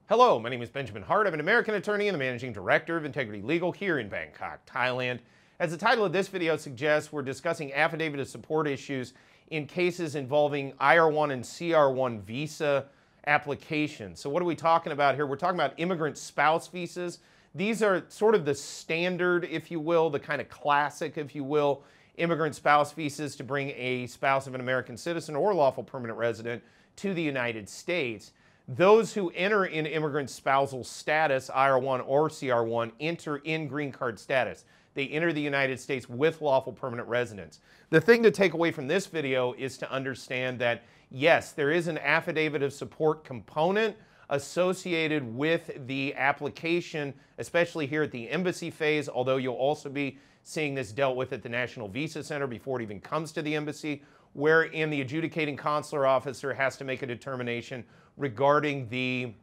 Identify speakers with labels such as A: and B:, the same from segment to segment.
A: Hello, my name is Benjamin Hart. I'm an American attorney and the Managing Director of Integrity Legal here in Bangkok, Thailand. As the title of this video suggests, we're discussing affidavit of support issues in cases involving IR-1 and CR-1 visa applications. So what are we talking about here? We're talking about immigrant spouse visas. These are sort of the standard, if you will, the kind of classic, if you will, immigrant spouse visas to bring a spouse of an American citizen or lawful permanent resident to the United States. Those who enter in immigrant spousal status, IR-1 or CR-1, enter in green card status. They enter the United States with lawful permanent residence. The thing to take away from this video is to understand that, yes, there is an affidavit of support component associated with the application, especially here at the embassy phase, although you'll also be seeing this dealt with at the National Visa Center before it even comes to the embassy, wherein the adjudicating consular officer has to make a determination regarding the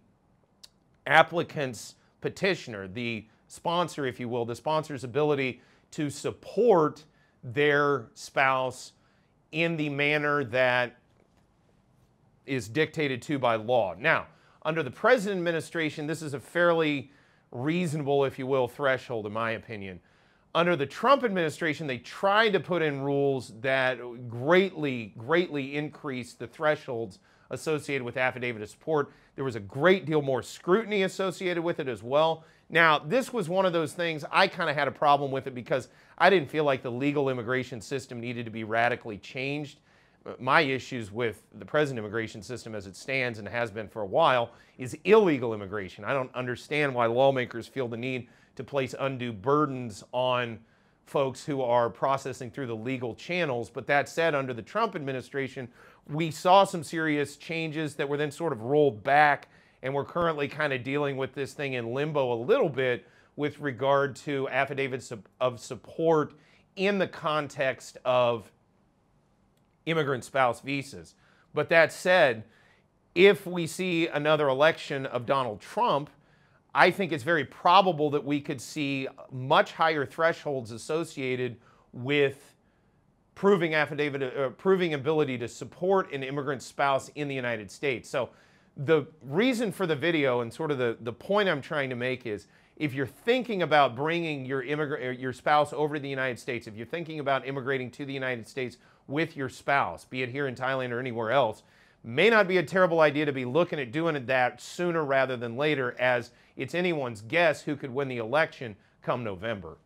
A: applicant's petitioner, the sponsor, if you will, the sponsor's ability to support their spouse in the manner that is dictated to by law. Now, under the present administration, this is a fairly reasonable, if you will, threshold, in my opinion. Under the Trump administration, they tried to put in rules that greatly increased the thresholds associated with affidavit of support. There was a great deal more scrutiny associated with it as well. Now, this was one of those things, I kind of had a problem with it because I didn't feel like the legal immigration system needed to be radically changed. My issues with the present immigration system as it stands and has been for a while is illegal immigration. I don't understand why lawmakers feel the need to place undue burdens on folks who are processing through the legal channels. But that said, under the Trump administration, we saw some serious changes that were then sort of rolled back, and we're currently kind of dealing with this thing in limbo a little bit with regard to affidavits of support in the context of immigrant spouse visas. But that said, if we see another election of Donald Trump, I think it's very probable that we could see much higher thresholds associated with proving ability to support an immigrant spouse in the United States. So the reason for the video and sort of the point I'm trying to make is, if you're thinking about bringing your spouse over to the United States, if you're thinking about immigrating to the United States with your spouse, be it here in Thailand or anywhere else, may not be a terrible idea to be looking at doing that sooner rather than later, as it's anyone's guess who could win the election come November.